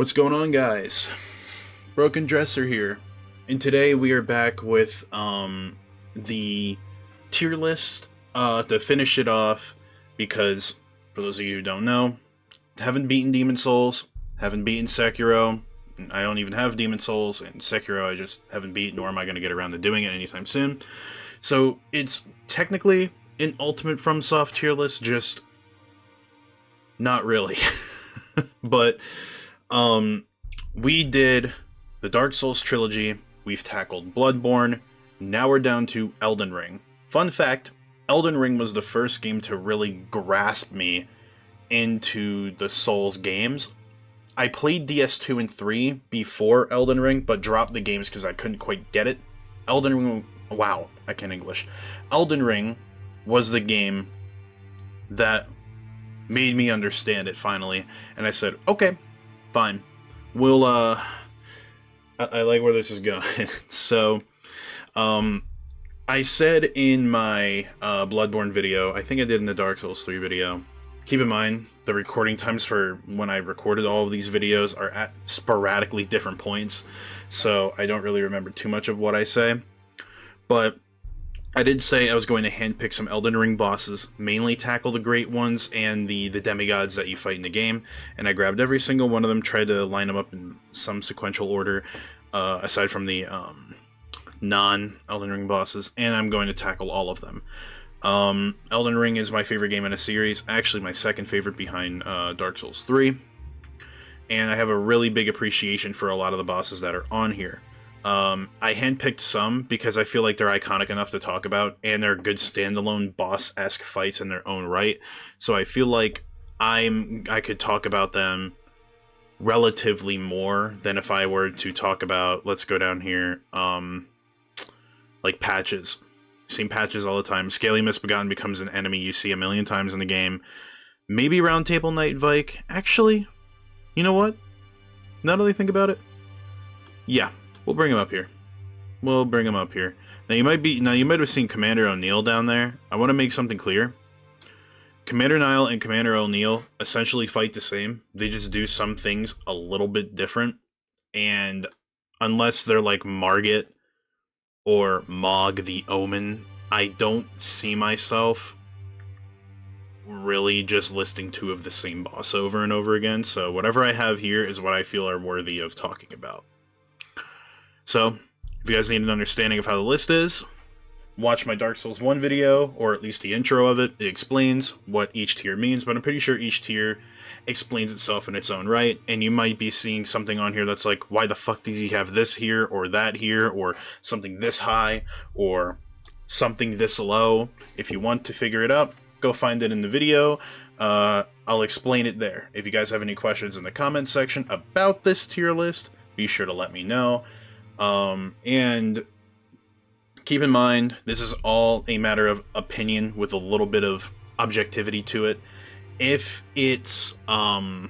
What's going on, guys? Broken Dresser here, and today we are back with the tier list to finish it off. Because for those of you who don't know, haven't beaten Demon Souls, haven't beaten Sekiro. I don't even have Demon Souls, and Sekiro I just haven't beaten, nor am I going to get around to doing it anytime soon. So it's technically an Ultimate FromSoft tier list, just not really. But we did the Dark Souls trilogy, we've tackled Bloodborne, now we're down to Elden Ring. Fun fact, Elden Ring was the first game to really grasp me into the Souls games. I played DS2 and 3 before Elden Ring, but dropped the games because I couldn't quite get it. Elden Ring, wow, I can't English. Elden Ring was the game that made me understand it finally, and I said, okay, fine. We'll, I like where this is going. So, I said in my Bloodborne video, I think I did in the Dark Souls 3 video, keep in mind, the recording times for when I recorded all of these videos are at sporadically different points, so I don't really remember too much of what I say. But I did say I was going to handpick some Elden Ring bosses, mainly tackle the great ones and the demigods that you fight in the game, and I grabbed every single one of them, tried to line them up in some sequential order, aside from the non-Elden Ring bosses, and I'm going to tackle all of them. Elden Ring is my favorite game in a series, actually my second favorite behind Dark Souls 3, and I have a really big appreciation for a lot of the bosses that are on here. I handpicked some because I feel like they're iconic enough to talk about, and they're good standalone boss-esque fights in their own right. So I feel like I could talk about them relatively more than if I were to talk about, let's go down here, like patches. You've seen patches all the time. Scaly Misbegotten becomes an enemy you see a million times in the game. Maybe Round Table Knight Vike. Actually, you know what? Now that I think about it, yeah. We'll bring him up here. We'll bring him up here. Now you might have seen Commander O'Neill down there. I want to make something clear. Commander Nile and Commander O'Neill essentially fight the same. They just do some things a little bit different. And unless they're like Margit or Mog the Omen, I don't see myself really just listing two of the same boss over and over again. So whatever I have here is what I feel are worthy of talking about. So, if you guys need an understanding of how the list is, watch my Dark Souls 1 video, or at least the intro of it. It explains what each tier means, but I'm pretty sure each tier explains itself in its own right, and you might be seeing something on here that's like, why the fuck does he have this here, or that here, or something this high, or something this low. If you want to figure it out, go find it in the video. I'll explain it there. If you guys have any questions in the comments section about this tier list, be sure to let me know. And keep in mind, this is all a matter of opinion with a little bit of objectivity to it. If it's, like,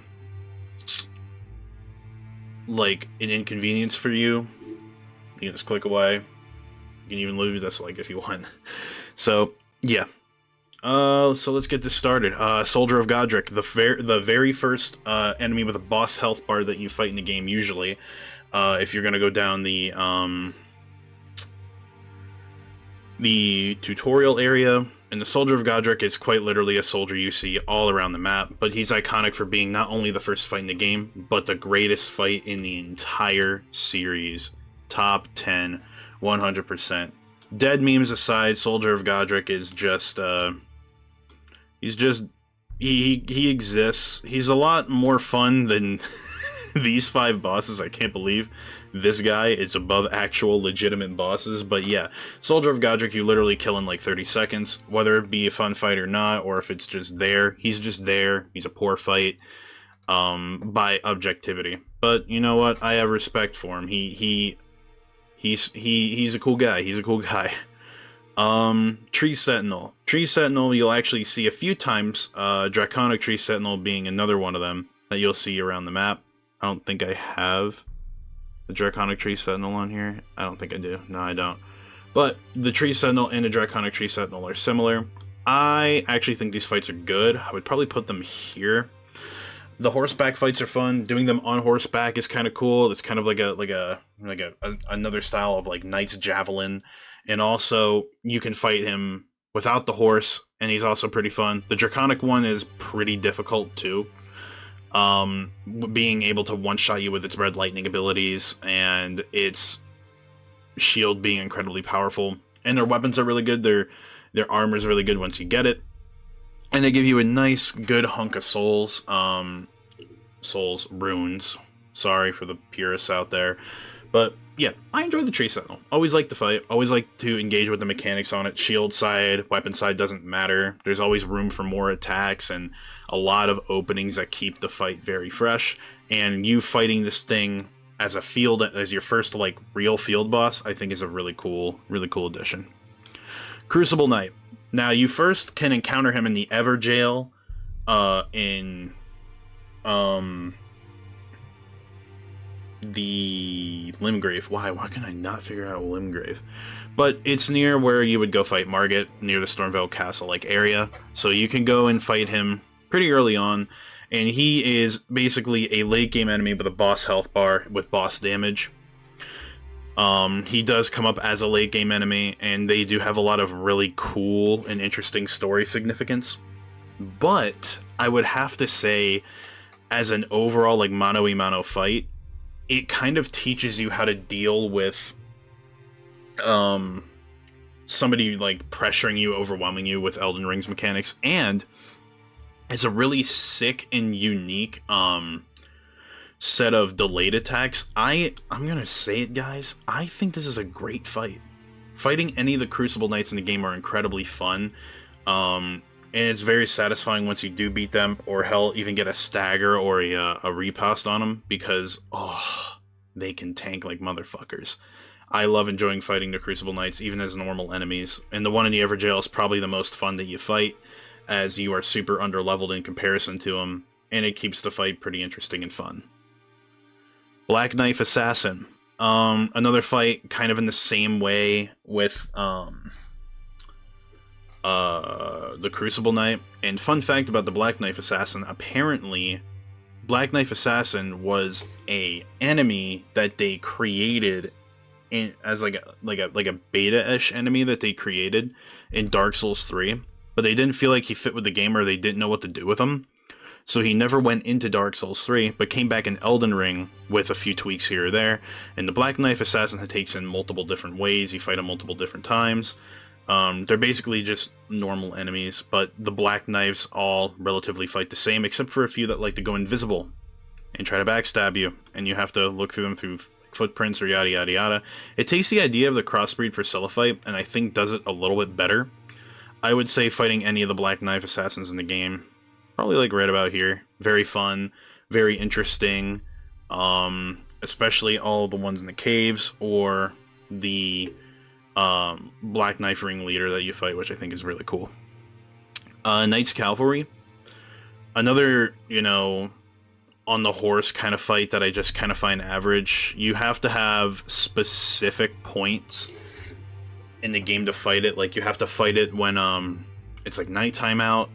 an inconvenience for you, you can just click away. You can even leave this, like, if you want. So, yeah. So let's get this started. Soldier of Godric, the very first, enemy with a boss health bar that you fight in the game, usually. If you're going to go down the tutorial area, and the Soldier of Godric is quite literally a soldier you see all around the map, but he's iconic for being not only the first fight in the game, but the greatest fight in the entire series. Top 10, 100%. Dead memes aside, Soldier of Godric is just, he exists. He's a lot more fun than these 5 bosses. I can't believe this guy is above actual legitimate bosses. But yeah, Soldier of Godric you literally kill in like 30 seconds, whether it be a fun fight or not, or if it's just there. He's just there. He's a poor fight by objectivity. But you know what? I have respect for him. He's a cool guy. He's a cool guy. Tree Sentinel. Tree Sentinel you'll actually see a few times. Draconic Tree Sentinel being another one of them that you'll see around the map. I don't think I have the Draconic Tree Sentinel on here. I don't think I do. No, I don't. But the Tree Sentinel and the Draconic Tree Sentinel are similar. I actually think these fights are good. I would probably put them here. The horseback fights are fun. Doing them on horseback is kind of cool. It's kind of like another style of like Knight's Javelin, and also you can fight him without the horse, and he's also pretty fun. The Draconic one is pretty difficult too. Being able to one-shot you with its red lightning abilities, and its shield being incredibly powerful. And their weapons are really good. Their armor is really good once you get it. And they give you a nice, good hunk of souls. Souls runes. Sorry for the purists out there. But yeah, I enjoy the Tree Sentinel. Always like to fight. Always like to engage with the mechanics on it. Shield side, weapon side doesn't matter. There's always room for more attacks and a lot of openings that keep the fight very fresh. And you fighting this thing as your first like real field boss, I think is a really cool addition. Crucible Knight. Now you first can encounter him in the Everjail, in the Limgrave. Why can I not figure out Limgrave? But it's near where you would go fight Margit, near the Stormveil Castle like area. So you can go and fight him pretty early on, and he is basically a late game enemy with a boss health bar with boss damage. He does come up as a late game enemy, and they do have a lot of really cool and interesting story significance. But I would have to say, as an overall like mano-a-mano fight, it kind of teaches you how to deal with somebody like pressuring you, overwhelming you with Elden Ring's mechanics, and it's a really sick and unique set of delayed attacks. I'm gonna say it, guys. I think this is a great fight. Fighting any of the Crucible Knights in the game are incredibly fun. And it's very satisfying once you do beat them, or hell, even get a stagger or a riposte on them, because, they can tank like motherfuckers. I love enjoying fighting the Crucible Knights, even as normal enemies, and the one in the Everjail is probably the most fun that you fight, as you are super underleveled in comparison to them, and it keeps the fight pretty interesting and fun. Black Knife Assassin. Another fight kind of in the same way with the Crucible Knight. And fun fact about the Black Knife Assassin, apparently Black Knife Assassin was a enemy that they created as like a beta-ish enemy that they created in Dark Souls 3, but they didn't feel like he fit with the game, or they didn't know what to do with him. So he never went into Dark Souls 3, but came back in Elden Ring with a few tweaks here or there. And the Black Knife Assassin takes in multiple different ways. You fight him multiple different times. They're basically just normal enemies, but the Black Knives all relatively fight the same, except for a few that like to go invisible and try to backstab you, and you have to look through them through footprints or yada yada yada. It takes the idea of the crossbreed Priscilla fight, and I think does it a little bit better. I would say fighting any of the Black Knife Assassins in the game, probably like right about here. Very fun, very interesting, especially all the ones in the caves, or the Black Knife Ringleader that you fight, which I think is really cool. Knight's Cavalry. Another, on the horse kind of fight that I just kind of find average. You have to have specific points in the game to fight it. Like, you have to fight it when it's like nighttime out,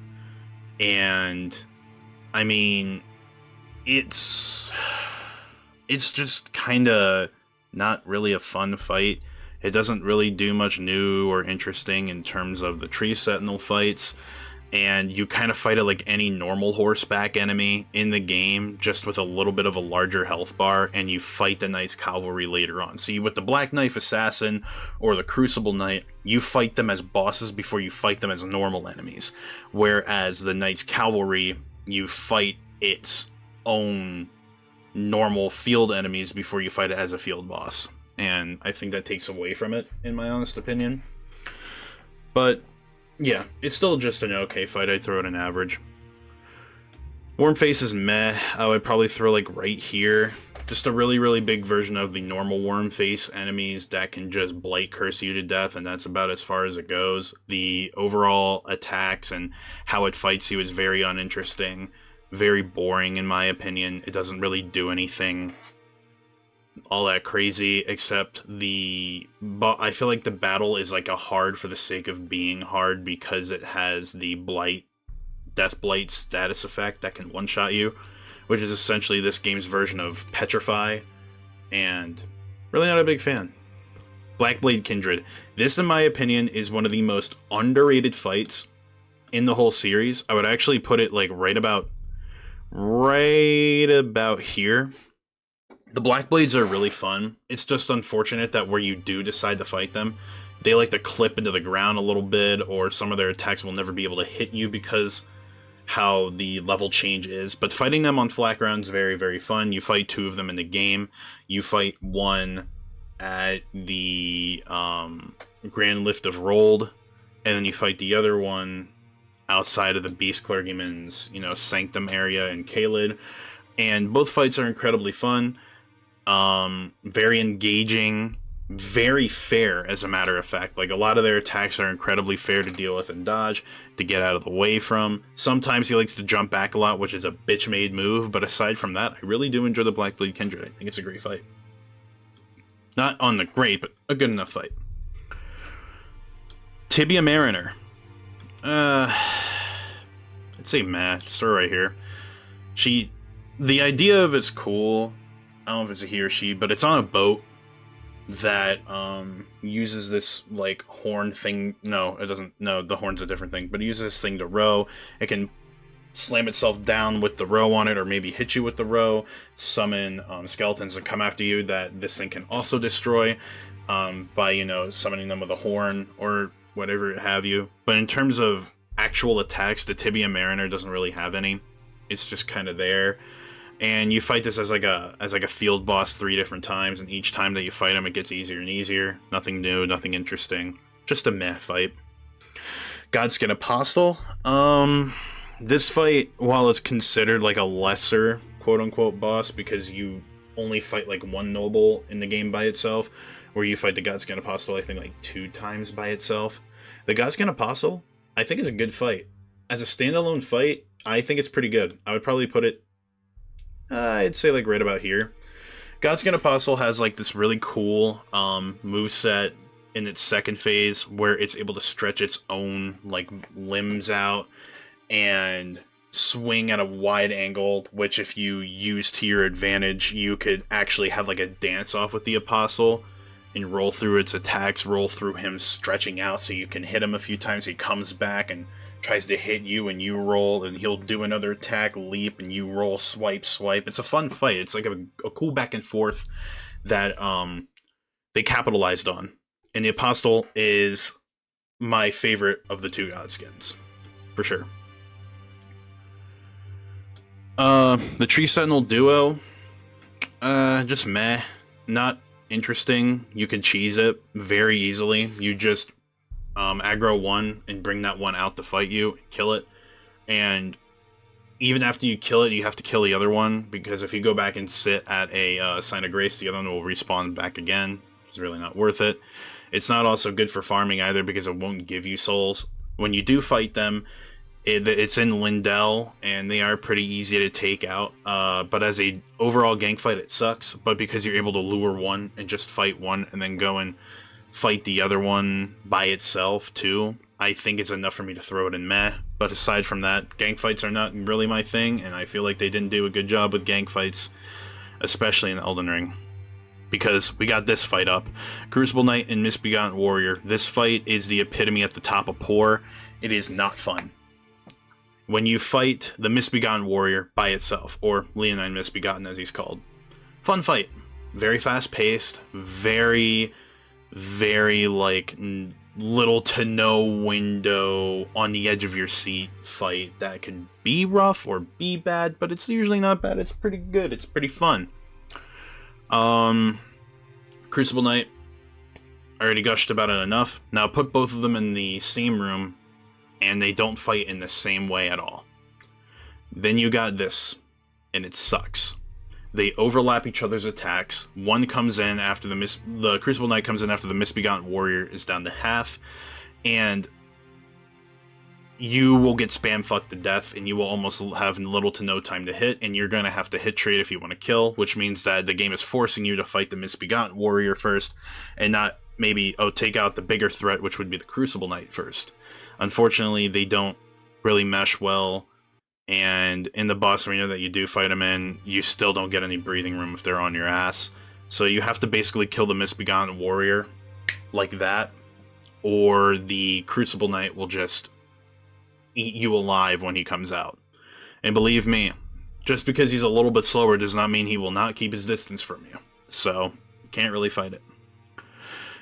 and I mean, it's just kind of not really a fun fight. It doesn't really do much new or interesting in terms of the Tree Sentinel fights, and you kind of fight it like any normal horseback enemy in the game, just with a little bit of a larger health bar, and you fight the Knight's Cavalry later on. See, with the Black Knife Assassin or the Crucible Knight, you fight them as bosses before you fight them as normal enemies, whereas the Knight's Cavalry, you fight its own normal field enemies before you fight it as a field boss. And I think that takes away from it, in my honest opinion. But yeah, it's still just an okay fight. I'd throw it an average. Wormface is meh. I would probably throw like right here. Just a really, really big version of the normal Wormface enemies that can just blight curse you to death, and that's about as far as it goes. The overall attacks and how it fights you is very uninteresting, very boring in my opinion. It doesn't really do anything all that crazy, except I feel like the battle is like a hard for the sake of being hard, because it has the death blight status effect that can one-shot you, which is essentially this game's version of Petrify, and really not a big fan. Blackblade Kindred. This, in my opinion, is one of the most underrated fights in the whole series. I would actually put it like right about here. The Blackblades are really fun. It's just unfortunate that where you do decide to fight them, they like to clip into the ground a little bit, or some of their attacks will never be able to hit you because how the level change is. But fighting them on flat ground is very, very fun. You fight 2 of them in the game. You fight one at the Grand Lift of Rold, and then you fight the other one outside of the Beast Clergyman's, Sanctum area in Caelid. And both fights are incredibly fun. Very engaging, very fair, as a matter of fact. Like, a lot of their attacks are incredibly fair to deal with and dodge, to get out of the way from. Sometimes he likes to jump back a lot, which is a bitch-made move, but aside from that, I really do enjoy the Blackblade Kindred. I think it's a great fight. Not on the great, but a good enough fight. Tibia Mariner. I'd say meh. Just throw her right here. The idea of it's cool. I don't know if it's a he or she, but it's on a boat that uses this like horn thing. No, it doesn't. No, the horn's a different thing. But it uses this thing to row. It can slam itself down with the row on it, or maybe hit you with the row. Summon skeletons that come after you that this thing can also destroy by summoning them with a horn or whatever have you. But in terms of actual attacks, the Tibia Mariner doesn't really have any. It's just kind of there. And you fight this as like a field boss 3 different times, and each time that you fight him, it gets easier and easier. Nothing new, nothing interesting. Just a meh fight. Godskin Apostle. This fight, while it's considered like a lesser quote-unquote boss, because you only fight like one noble in the game by itself, where you fight the Godskin Apostle, I think, like 2 times by itself. The Godskin Apostle, I think, is a good fight. As a standalone fight, I think it's pretty good. I would probably put it, I'd say like right about here. Godskin Apostle has like this really cool moveset in its second phase where it's able to stretch its own like limbs out and swing at a wide angle, which if you use to your advantage, you could actually have like a dance off with the Apostle and roll through its attacks, roll through him stretching out so you can hit him a few times. He comes back and tries to hit you, and you roll, and he'll do another attack, leap, and you roll, swipe. It's a fun fight. It's like a cool back and forth that they capitalized on. And the Apostle is my favorite of the 2 Godskins, for sure. The Tree Sentinel duo, just meh. Not interesting. You can cheese it very easily. You just aggro one and bring that one out to fight you and kill it. And even after you kill it, you have to kill the other one, because if you go back and sit at a Sign of Grace, the other one will respawn back again. It's really not worth it. It's not also good for farming either, because it won't give you souls. When you do fight them, it's in Lindell, and they are pretty easy to take out. But as a overall gank fight, it sucks. But because you're able to lure one and just fight one, and then go and fight the other one by itself too, I think it's enough for me to throw it in meh. But aside from that, gank fights are not really my thing, and I feel like they didn't do a good job with gank fights, especially in Elden Ring. Because we got this fight up. Crucible Knight and Misbegotten Warrior. This fight is the epitome at the top of poor. It is not fun. When you fight the Misbegotten Warrior by itself, or Leonine Misbegotten as he's called, fun fight. Very fast paced, very like little to no window on the edge of your seat fight that can be rough or be bad, but it's usually not bad. It's pretty good. It's pretty fun. Crucible Knight, I already gushed about it enough. Now put both of them in the same room and they don't fight in the same way at all. Then you got this, and it sucks. They overlap each other's attacks. One comes in after the Crucible Knight comes in after the Misbegotten Warrior is down to half, and you will get spam fucked to death, and you will almost have little to no time to hit, and you're going to have to hit trade if you want to kill, which means that the game is forcing you to fight the Misbegotten Warrior first, and not maybe, take out the bigger threat, which would be the Crucible Knight first. Unfortunately, they don't really mesh well and in the boss arena that you do fight them in, you still don't get any breathing room if they're on your ass. So you have to basically kill the Misbegotten Warrior like that, or the Crucible Knight will just eat you alive when he comes out. And believe me, just because he's a little bit slower does not mean he will not keep his distance from you. So, can't really fight it.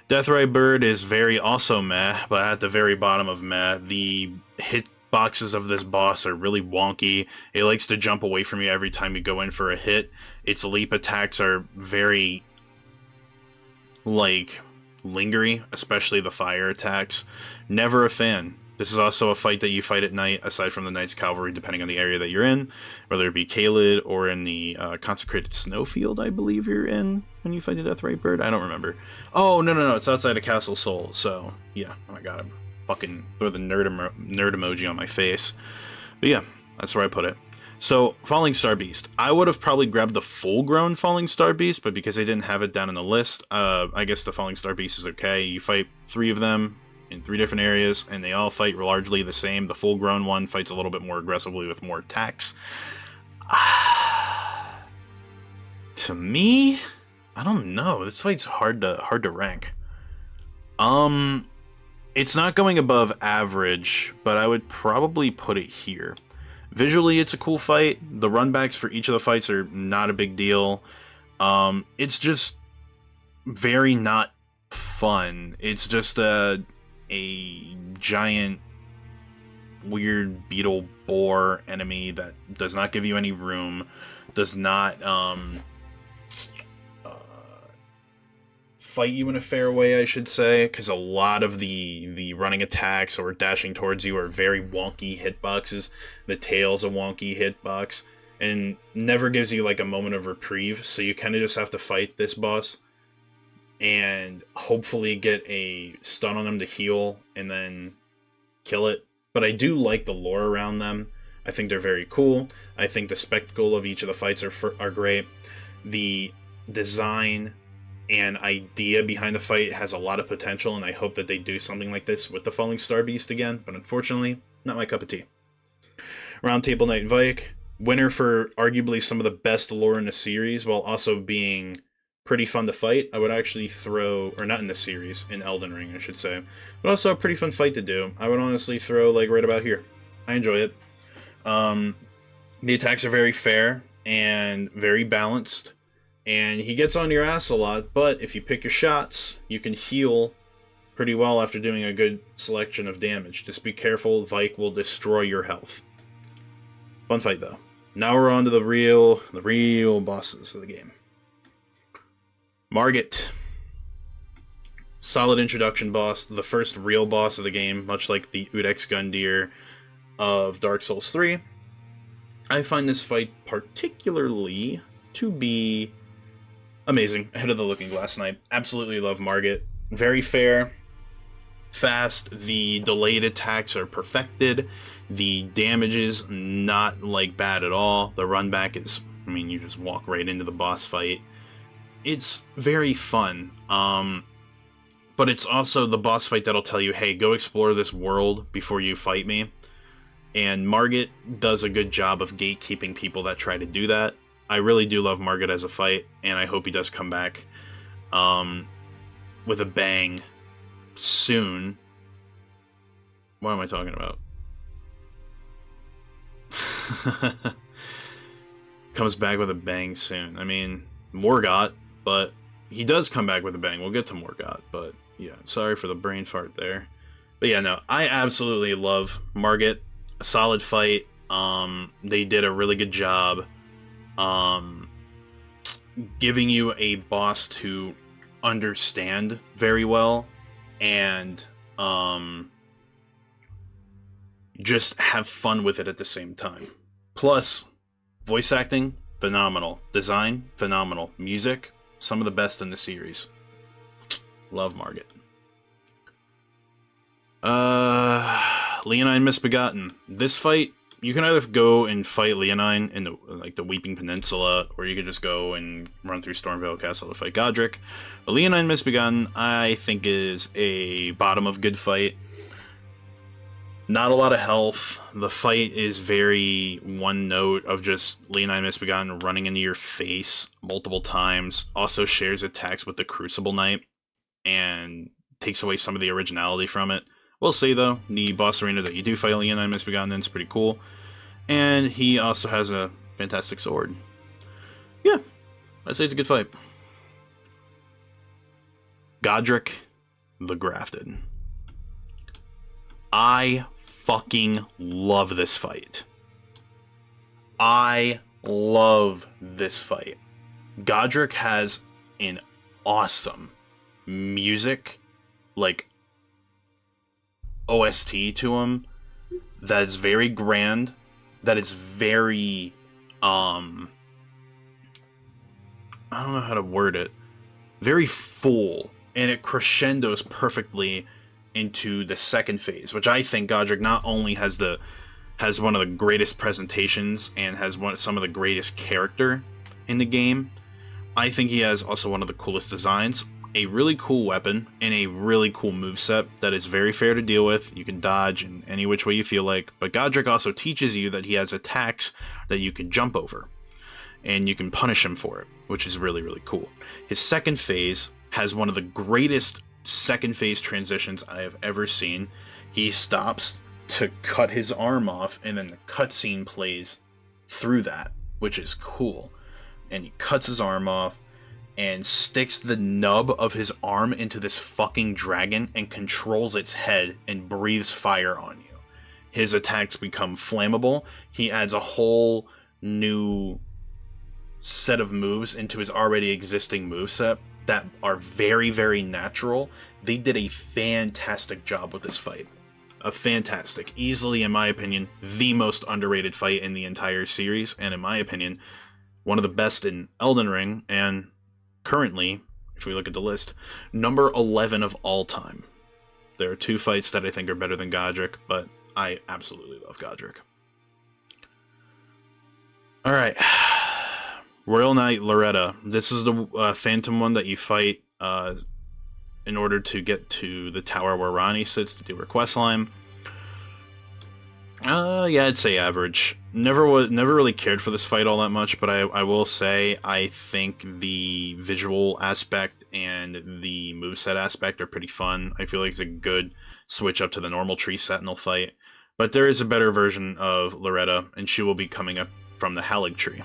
Deathray Bird is very also meh, but at the very bottom of meh. The hit boxes of this boss are really wonky. It likes to jump away from you every time you go in for a hit. Its leap attacks are very, like, lingery, especially the fire attacks. Never a fan. This is also a fight that you fight at night, aside from the Knight's Cavalry, depending on the area that you're in, whether it be Caelid or in the Consecrated Snowfield, I believe you're in when you fight the Deathray Bird. I don't remember. Oh, no, it's outside of Castle Sol, so, yeah. Oh my god, I'm fucking throw the nerd emoji on my face. But yeah, that's where I put it. So, Falling Star Beast. I would have probably grabbed the full-grown Falling Star Beast, but because I didn't have it down in the list, I guess the Falling Star Beast is okay. You fight 3 of them in 3 different areas, and they all fight largely the same. The full-grown one fights a little bit more aggressively with more attacks. To me, I don't know. This fight's hard to rank. It's not going above average, but I would probably put it here. Visually, it's a cool fight. The runbacks for each of the fights are not a big deal. It's just very not fun. It's just a giant weird beetle boar enemy that does not give you any room, does not fight you in a fair way, I should say, because a lot of the running attacks or dashing towards you are very wonky hitboxes. The tail's a wonky hitbox, and never gives you like a moment of reprieve, so you kind of just have to fight this boss and hopefully get a stun on them to heal and then kill it. But I do like the lore around them. I think they're very cool. I think the spectacle of each of the fights are great. The design and idea behind the fight has a lot of potential, and I hope that they do something like this with the Falling Star Beast again, but unfortunately, not my cup of tea. Roundtable Knight Vike, winner for arguably some of the best lore in the series, while also being pretty fun to fight. I would actually throw, or not in the series, in Elden Ring, I should say, but also a pretty fun fight to do. I would honestly throw, like, right about here. I enjoy it. The attacks are very fair and very balanced, and he gets on your ass a lot, but if you pick your shots, you can heal pretty well after doing a good selection of damage. Just be careful, Vike will destroy your health. Fun fight, though. Now we're on to the real bosses of the game. Margit. Solid introduction boss, the first real boss of the game, much like the Udex Gundyr of Dark Souls 3. I find this fight particularly to be amazing. Ahead of the Looking Glass Knight. Absolutely love Margit. Very fair, fast. The delayed attacks are perfected. The damage is not like bad at all. The run back is, I mean, you just walk right into the boss fight. It's very fun. But it's also the boss fight that'll tell you, hey, go explore this world before you fight me. And Margit does a good job of gatekeeping people that try to do that. I really do love Margit as a fight, and I hope he does come back with a bang soon. What am I talking about? Comes back with a bang soon. I mean, Morgott, but he does come back with a bang. We'll get to Morgott, but yeah, sorry for the brain fart there. But yeah, no, I absolutely love Margit. A solid fight. They did a really good job giving you a boss to understand very well, and just have fun with it at the same time. Plus, voice acting, phenomenal. Design, phenomenal. Music, some of the best in the series. Love Margit. Leonine Misbegotten. This fight, you can either go and fight Leonine in the Weeping Peninsula, or you could just go and run through Stormvale Castle to fight Godric. But Leonine Misbegotten, I think, is a bottom of good fight. Not a lot of health. The fight is very one note of just Leonine Misbegotten running into your face multiple times. Also shares attacks with the Crucible Knight and takes away some of the originality from it. We'll say though, the boss arena that you do fight Leonine Misbegotten in is pretty cool. And he also has a fantastic sword. Yeah, I'd say it's a good fight. Godric the Grafted. I fucking love this fight. I love this fight. Godric has an awesome music, like OST to him, that is very grand, that is very, I don't know how to word it, very full, and it crescendos perfectly into the second phase, which I think Godric not only has one of the greatest presentations and has some of the greatest character in the game. I think he has also one of the coolest designs, a really cool weapon, and a really cool moveset that is very fair to deal with. You can dodge in any which way you feel like, but Godric also teaches you that he has attacks that you can jump over, and you can punish him for it, which is really, really cool. His second phase has one of the greatest second phase transitions I have ever seen. He stops to cut his arm off, and then the cutscene plays through that, which is cool. And he cuts his arm off and sticks the nub of his arm into this fucking dragon and controls its head and breathes fire on you. His attacks become flammable. He adds a whole new set of moves into his already existing moveset that are very, very natural. They did a fantastic job with this fight. A fantastic, easily, in my opinion, the most underrated fight in the entire series, and in my opinion, one of the best in Elden Ring, and currently, if we look at the list, number 11 of all time. There are two fights that I think are better than Godric, but I absolutely love Godric. Alright. Royal Knight Loretta. This is the phantom one that you fight in order to get to the tower where Ranni sits to do her questline. Yeah, I'd say average. Never really cared for this fight all that much, but I will say I think the visual aspect and the moveset aspect are pretty fun. I feel like it's a good switch up to the normal Tree Sentinel fight. But there is a better version of Loretta, and she will be coming up from the Halig tree.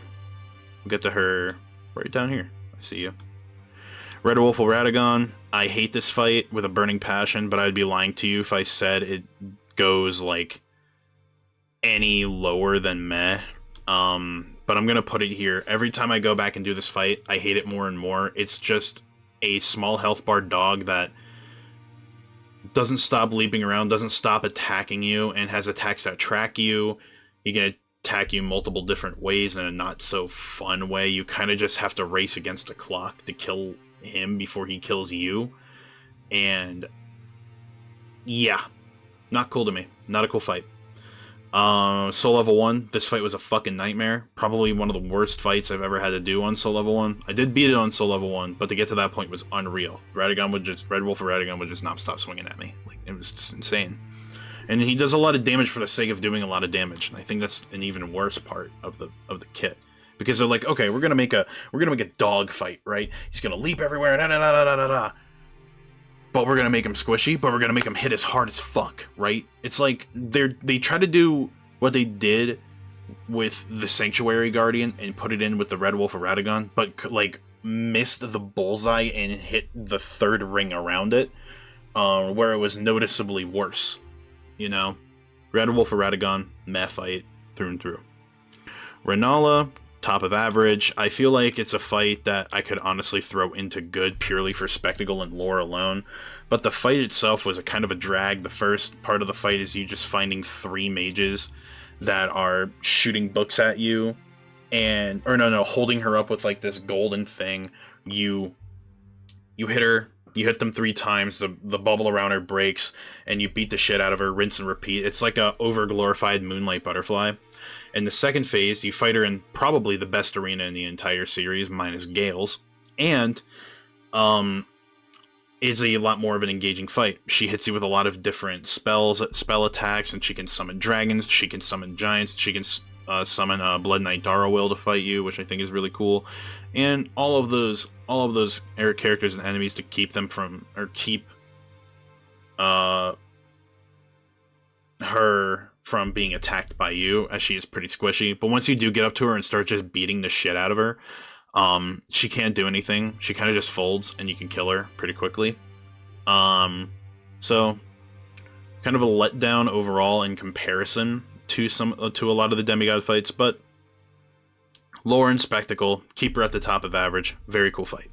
We'll get to her right down here. I see you. Red Wolf Radagon. I hate this fight with a burning passion, but I'd be lying to you if I said it goes like any lower than meh. But I'm gonna put it here. Every time I go back and do this fight, I hate it more and more. It's just a small health bar dog that doesn't stop leaping around, doesn't stop attacking you, and has attacks that track you. He can attack you multiple different ways in a not so fun way. You kind of just have to race against the clock to kill him before he kills you. And yeah, not cool to me. Not a cool fight. Soul Level 1, this fight was a fucking nightmare. Probably one of the worst fights I've ever had to do on Soul Level 1. I did beat it on Soul Level 1, but to get to that point was unreal. Red Wolf of Radagon would just not stop swinging at me. Like, it was just insane. And he does a lot of damage for the sake of doing a lot of damage, and I think that's an even worse part of the kit. Because they're like, okay, we're gonna make a dog fight, right? He's gonna leap everywhere, da da da da da da. But we're gonna make him squishy, but we're gonna make him hit as hard as fuck, right? It's like they try to do what they did with the Sanctuary Guardian and put it in with the Red Wolf of Radagon, but like missed the bullseye and hit the third ring around it, where it was noticeably worse. You know, Red Wolf of Radagon, meh fight through and through. Renala, top of average. I feel like it's a fight that I could honestly throw into good purely for spectacle and lore alone, but the fight itself was a kind of a drag. The first part of the fight is you just finding 3 mages that are shooting books at you, and holding her up with like this golden thing. You hit her. You hit them 3 times, the bubble around her breaks, and you beat the shit out of her, rinse and repeat. It's like a over-glorified Moonlight Butterfly. In the second phase, you fight her in probably the best arena in the entire series, minus Gale's. And is a lot more of an engaging fight. She hits you with a lot of different spell attacks, and she can summon dragons, she can summon giants, she can summon Blood Knight Darrowwill to fight you, which I think is really cool. And all of those characters and enemies to keep them from, or keep her from being attacked by you, as she is pretty squishy. But once you do get up to her and start just beating the shit out of her, she can't do anything. She kind of just folds, and you can kill her pretty quickly. So kind of a letdown overall in comparison to a lot of the demigod fights, but lore and spectacle, keep her at the top of average. Very cool fight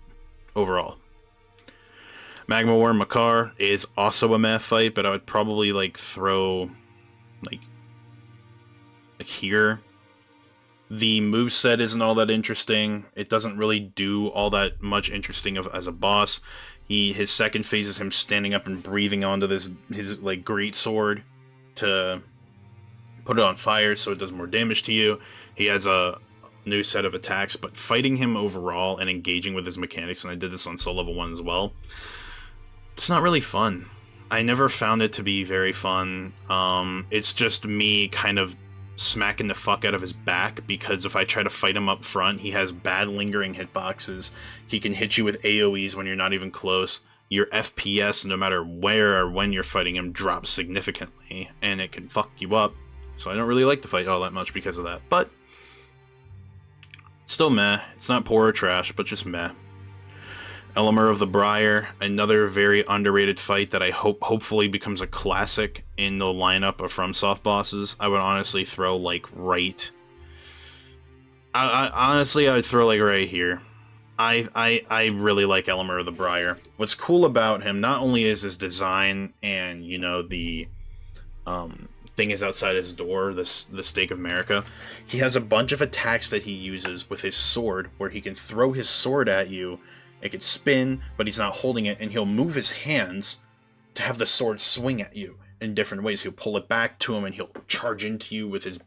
overall. Magma Worm Makar is also a meh fight, but I would probably like throw like here. The moveset isn't all that interesting. It doesn't really do all that much interesting as a boss. His second phase is him standing up and breathing onto his like great sword to put it on fire so it does more damage to you. He has a new set of attacks, but fighting him overall and engaging with his mechanics, and I did this on Soul Level 1 as well, it's not really fun. I never found it to be very fun. It's just me kind of smacking the fuck out of his back, because if I try to fight him up front, he has bad lingering hitboxes. He can hit you with AoEs when you're not even close. Your FPS, no matter where or when you're fighting him, drops significantly, and it can fuck you up. So I don't really like the fight all that much because of that. But still meh. It's not poor or trash, but just meh. Elemer of the Briar, another very underrated fight that I hopefully becomes a classic in the lineup of FromSoft bosses. I would honestly throw like right. Honestly, I would throw like right here. I really like Elemer of the Briar. What's cool about him, not only is his design and, you know, the thing is outside his door, the Stake of America, he has a bunch of attacks that he uses with his sword, where he can throw his sword at you. It could spin, but he's not holding it, and he'll move his hands to have the sword swing at you in different ways. He'll pull it back to him, and he'll charge into you with his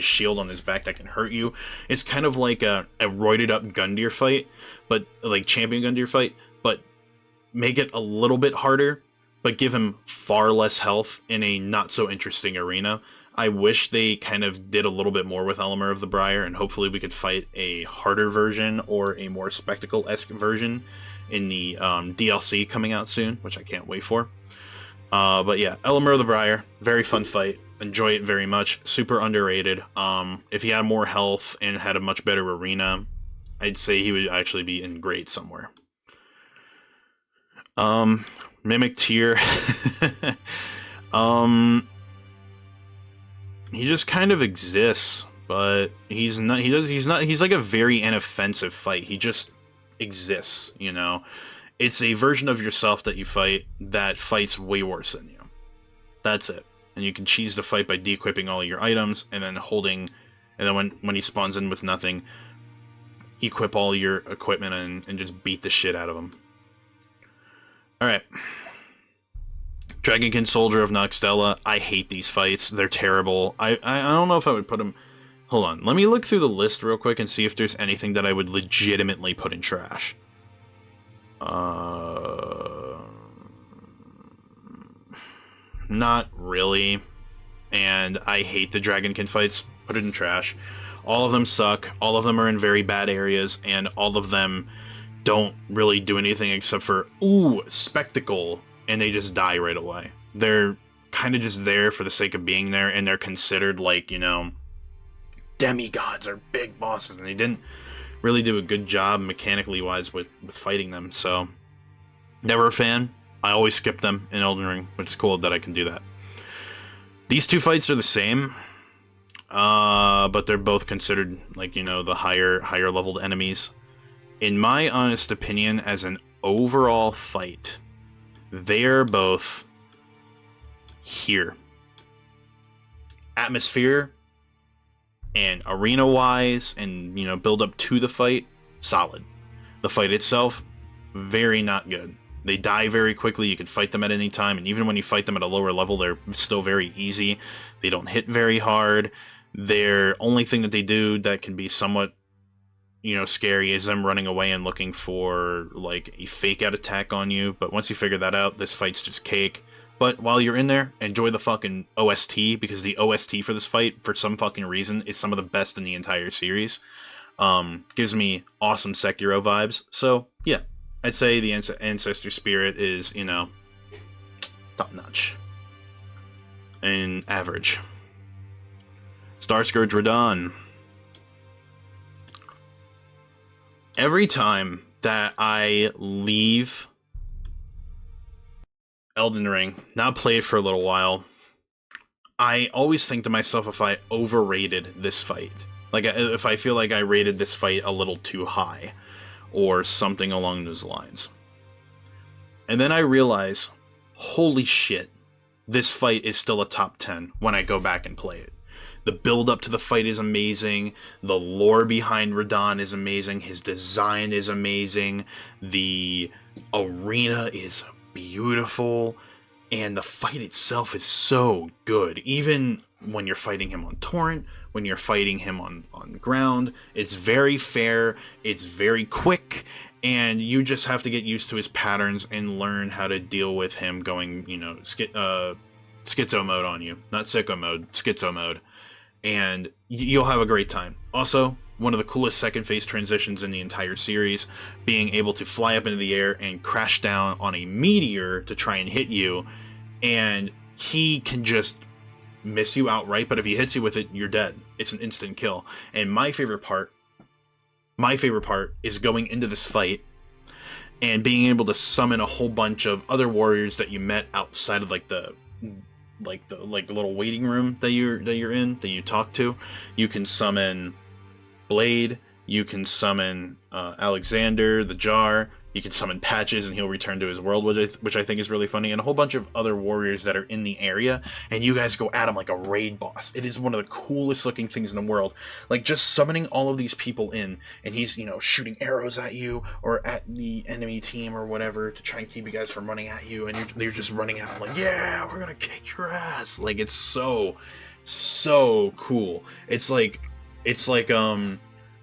shield on his back that can hurt you. It's kind of like a roided up Gundyr fight, but like champion Gundyr fight, but make it a little bit harder, but give him far less health in a not so interesting arena. I wish they kind of did a little bit more with Elemer of the Briar, and hopefully we could fight a harder version or a more spectacle-esque version in the DLC coming out soon, which I can't wait for. But yeah, Elemer of the Briar, very fun fight. Enjoy it very much. Super underrated. If he had more health and had a much better arena, I'd say he would actually be in great somewhere. Mimic Tier. He just kind of exists, but he's like a very inoffensive fight. He just exists, you know. It's a version of yourself that you fight that fights way worse than you. That's it. And you can cheese the fight by de-equipping all your items, and then when he spawns in with nothing, equip all your equipment and just beat the shit out of him. Alright. Dragonkin Soldier of Noxtella. I hate these fights. They're terrible. I don't know if I would put them... Hold on. Let me look through the list real quick and see if there's anything that I would legitimately put in trash. Not really. And I hate the Dragonkin fights. Put it in trash. All of them suck. All of them are in very bad areas. And all of them don't really do anything except for, ooh, spectacle. And they just die right away. They're kind of just there for the sake of being there, and they're considered like, you know, demigods or big bosses, and they didn't really do a good job mechanically wise with fighting them. So never a fan. I always skip them in Elden Ring, which is cool that I can do that. These two fights are the same, but they're both considered like, you know, the higher leveled enemies. In my honest opinion, as an overall fight, they're both here. Atmosphere and arena wise, and, you know, build up to the fight, solid. The fight itself, very not good. They die very quickly. You can fight them at any time, and even when you fight them at a lower level, they're still very easy. They don't hit very hard. Their only thing that they do that can be somewhat scary is them running away and looking for like a fake out attack on you. But once you figure that out, this fight's just cake. But while you're in there, enjoy the fucking OST, because the OST for this fight, for some fucking reason, is some of the best in the entire series. Gives me awesome Sekiro vibes. So, yeah, I'd say the Ancestor Spirit is, top-notch. And average. Starscourge Radahn. Every time that I leave Elden Ring, not played for a little while, I always think to myself if I overrated this fight. Like, if I feel like I rated this fight a little too high, or something along those lines. And then I realize, holy shit, this fight is still a top 10 when I go back and play it. The build up to the fight is amazing. The lore behind Radahn is amazing. His design is amazing. The arena is beautiful. And the fight itself is so good. Even when you're fighting him on torrent, when you're fighting him on ground, it's very fair, it's very quick, and you just have to get used to his patterns and learn how to deal with him going, schizo mode on you. Not sicko mode, schizo mode. And you'll have a great time. Also, one of the coolest second phase transitions in the entire series, being able to fly up into the air and crash down on a meteor to try and hit you, and he can just miss you outright, but if he hits you with it, you're dead. It's an instant kill. And my favorite part is going into this fight and being able to summon a whole bunch of other warriors that you met outside of the little waiting room that you're in, that you talk to. You can summon Blade, you can summon Alexander the Jar, you can summon Patches and he'll return to his world, which I think is really funny, and a whole bunch of other warriors that are in the area, and you guys go at him like a raid boss. It is one of the coolest looking things in the world. Like, just summoning all of these people in, and he's, shooting arrows at you or at the enemy team or whatever to try and keep you guys from running at you, and you're just running at him like, yeah, we're gonna kick your ass. Like, it's so cool. It's like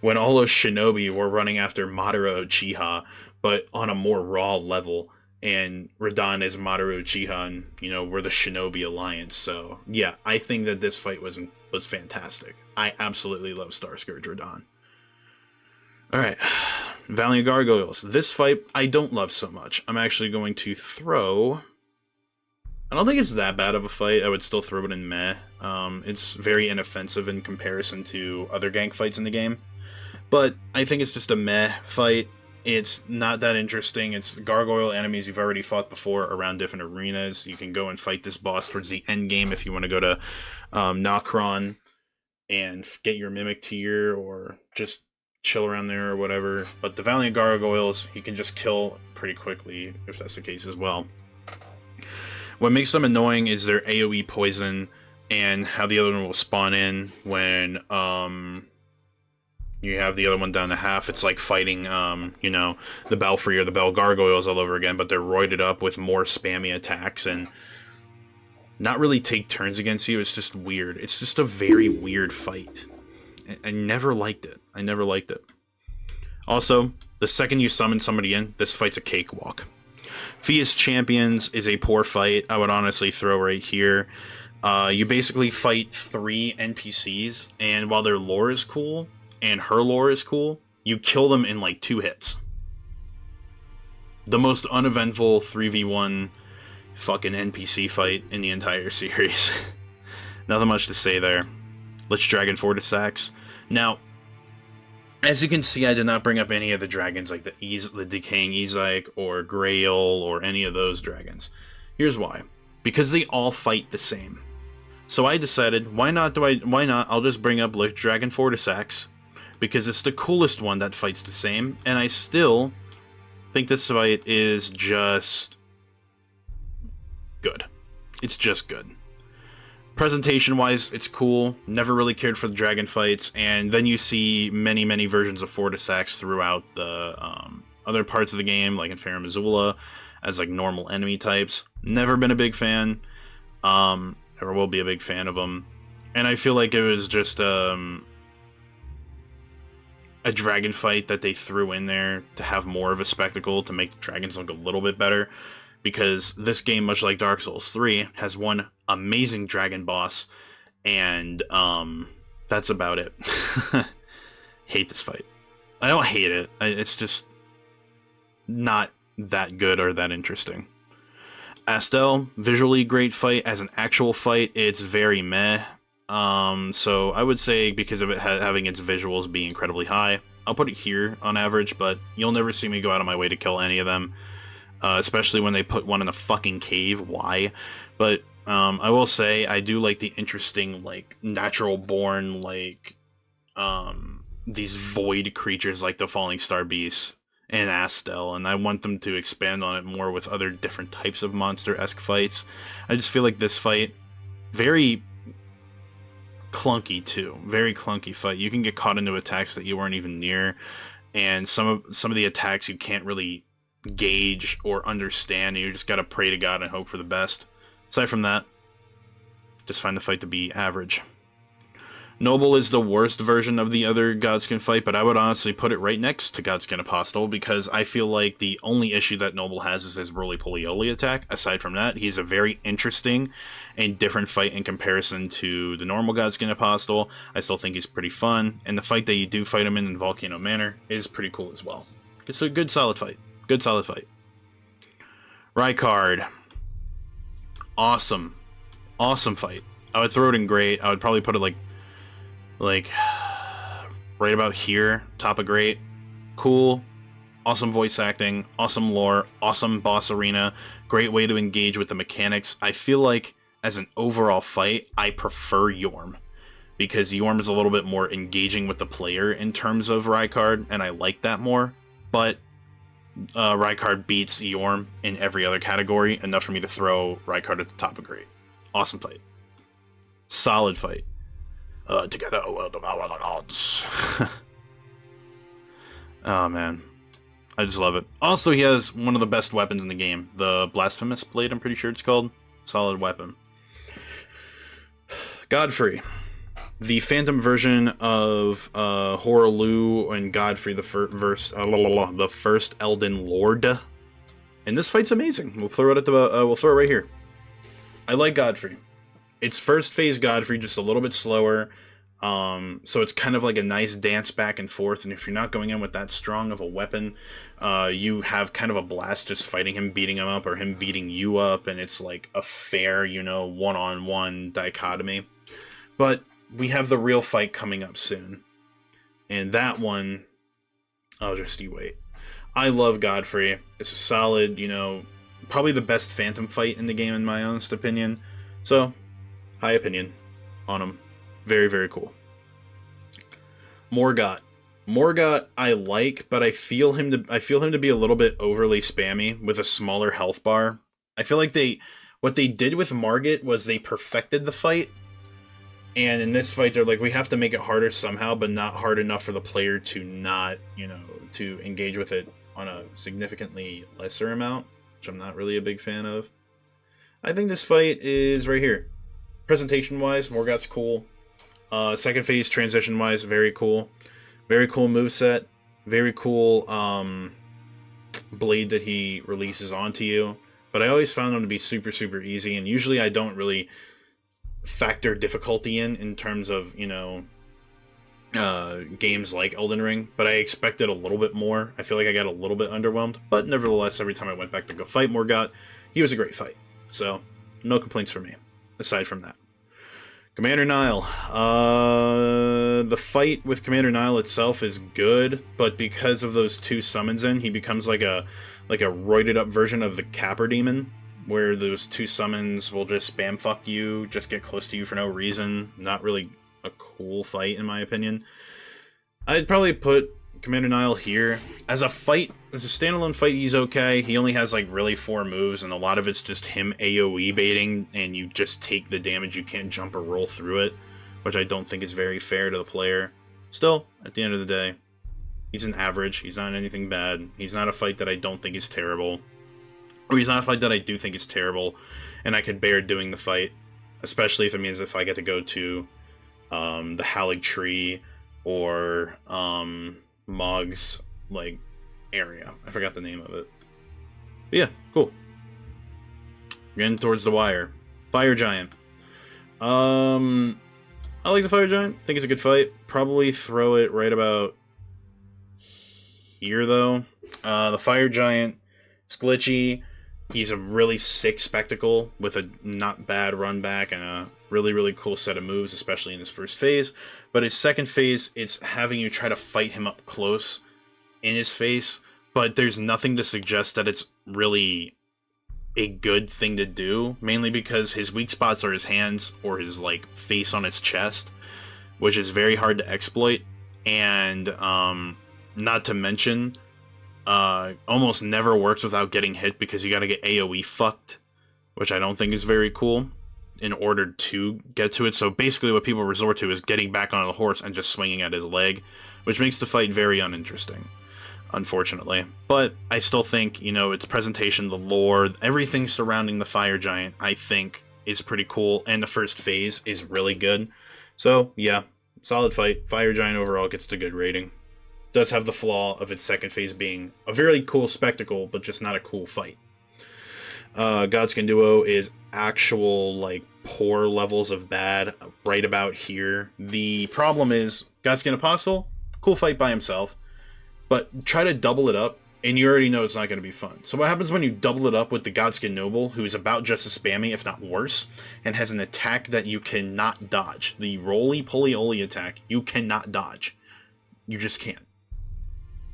when all those shinobi were running after Madara Uchiha, but on a more raw level, and Radahn is Madara Uchiha, and we're the Shinobi Alliance. So yeah, I think that this fight was fantastic. I absolutely love Starscourge Radahn. Alright, Valiant Gargoyles. This fight I don't love so much. I'm actually going to throw... I don't think it's that bad of a fight. I would still throw it in meh. It's very inoffensive in comparison to other gank fights in the game. But I think it's just a meh fight. It's not that interesting. It's gargoyle enemies you've already fought before around different arenas. You can go and fight this boss towards the end game if you want to go to Nokron and get your Mimic Tier, or just chill around there or whatever. But the Valiant Gargoyles, you can just kill pretty quickly if that's the case as well. What makes them annoying is their AoE poison and how the other one will spawn in when you have the other one down to half. It's like fighting, the Belfry or the Bell Gargoyles all over again, but they're roided up with more spammy attacks and not really take turns against you. It's just weird. It's just a very weird fight. I never liked it. Also, the second you summon somebody in, this fight's a cakewalk. Fia's Champions is a poor fight. I would honestly throw right here. You basically fight 3 NPCs, and while their lore is cool, and her lore is cool, you kill them in like 2 hits. The most uneventful 3v1 fucking NPC fight in the entire series. Nothing much to say there. Lich Dragon Fortisax. Now, as you can see, I did not bring up any of the dragons like the Decaying Ezike or Grail or any of those dragons. Here's why. Because they all fight the same. So I decided, why not? I'll just bring up Lich Dragon Fortisax, because it's the coolest one that fights the same, and I still think this fight is just good. It's just good. Presentation-wise, it's cool. Never really cared for the dragon fights, and then you see many versions of Fortisax throughout the other parts of the game, like in Farum Azula, as like normal enemy types. Never been a big fan. Never will be a big fan of them. And I feel like it was just a dragon fight that they threw in there to have more of a spectacle, to make the dragons look a little bit better. Because this game, much like Dark Souls 3, has one amazing dragon boss, and that's about it. Hate this fight. I don't hate it. It's just not that good or that interesting. Astel, visually great fight. As an actual fight, it's very meh. So I would say because of it having its visuals be incredibly high, I'll put it here on average, but you'll never see me go out of my way to kill any of them. Especially when they put one in a fucking cave. Why? But I will say I do like the interesting, like, natural born, like, these void creatures like the Falling Star Beast and Astel, and I want them to expand on it more with other different types of monster-esque fights. I just feel like this fight, very clunky too. Very clunky fight. You can get caught into attacks that you weren't even near, and some of the attacks you can't really gauge or understand, and you just gotta pray to God and hope for the best. Aside from that, just find the fight to be average. Noble is the worst version of the other Godskin fight, but I would honestly put it right next to Godskin Apostle, because I feel like the only issue that Noble has is his roly-poly-oly attack. Aside from that, he's a very interesting and different fight in comparison to the normal Godskin Apostle. I still think he's pretty fun, and the fight that you do fight him in Volcano Manor is pretty cool as well. It's a good solid fight. Good solid fight. Rykard. Awesome. Awesome fight. I would throw it in great. I would probably put it like right about here. Top of great. Cool. Awesome voice acting. Awesome lore. Awesome boss arena. Great way to engage with the mechanics. I feel like as an overall fight, I prefer Yorm, because Yorm is a little bit more engaging with the player in terms of Rykard, and I like that more. But Rykard beats Yorm in every other category, enough for me to throw Rykard at the top of great. Awesome fight. Solid fight. Together we'll devour the gods. Oh man, I just love it. Also, he has one of the best weapons in the game, the Blasphemous Blade, I'm pretty sure it's called. Solid weapon. Godfrey. The Phantom version of Horaloo and Godfrey, the first Elden Lord, and this fight's amazing. We'll throw it at the we'll throw it right here. I like Godfrey. It's first phase Godfrey, just a little bit slower, so it's kind of like a nice dance back and forth. And if you're not going in with that strong of a weapon, you have kind of a blast just fighting him, beating him up, or him beating you up, and it's like a fair, one-on-one dichotomy. But we have the real fight coming up soon. And that one, you wait. I love Godfrey. It's a solid, probably the best Phantom fight in the game in my honest opinion. So, high opinion on him. Very, very cool. Morgott. Morgott I like, but I feel him to be a little bit overly spammy with a smaller health bar. I feel like what they did with Margit was they perfected the fight. And in this fight, they're like, we have to make it harder somehow, but not hard enough for the player to not, to engage with it on a significantly lesser amount, which I'm not really a big fan of. I think this fight is right here. Presentation-wise, Morgott's cool. Second phase, transition-wise, very cool. Very cool moveset. Very cool blade that he releases onto you. But I always found him to be super, super easy, and usually I don't really factor difficulty in terms of, games like Elden Ring, but I expected a little bit more. I feel like I got a little bit underwhelmed, but nevertheless, every time I went back to go fight Morgott, he was a great fight. So, no complaints from me, aside from that. Commander Nile. The fight with Commander Nile itself is good, but because of those two summons he becomes like a roided up version of the Capper Demon, where those two summons will just spam fuck you, just get close to you for no reason. Not really a cool fight, in my opinion. I'd probably put Commander Nile here. As a standalone fight, he's okay. He only has, really 4 moves, and a lot of it's just him AoE baiting, and you just take the damage. You can't jump or roll through it, which I don't think is very fair to the player. Still, at the end of the day, he's an average. He's not anything bad. He's not a fight that I don't think is terrible. Or he's not a fight that I do think is terrible, and I could bear doing the fight, especially if it means if I get to go to the Hallig Tree, or Mog's, like, area. I forgot the name of it. But yeah, cool. Getting towards the wire. Fire Giant. I like the Fire Giant. Think it's a good fight. Probably throw it right about here, though. The Fire Giant is glitchy. He's a really sick spectacle with a not bad run back and a really, really cool set of moves, especially in his first phase. But his second phase, it's having you try to fight him up close in his face, but there's nothing to suggest that it's really a good thing to do, mainly because his weak spots are his hands or his, like, face on his chest, which is very hard to exploit, and not to mention almost never works without getting hit because you gotta get AoE fucked, which I don't think is very cool in order to get to it. So basically what people resort to is getting back on the horse and just swinging at his leg, which makes the fight very uninteresting, unfortunately. But I still think, you know, its presentation, the lore, everything surrounding the Fire Giant, I think is pretty cool, and the first phase is really good. So yeah, solid fight. Fire Giant overall gets the good rating. Does have the flaw of its second phase being a very cool spectacle, but just not a cool fight. Godskin Duo is actual, like, poor levels of bad right about here. The problem is Godskin Apostle, cool fight by himself, but try to double it up and you already know it's not going to be fun. So what happens when you double it up with the Godskin Noble, who is about just as spammy, if not worse, and has an attack that you cannot dodge? The roly-poly-oly attack, you cannot dodge. You just can't.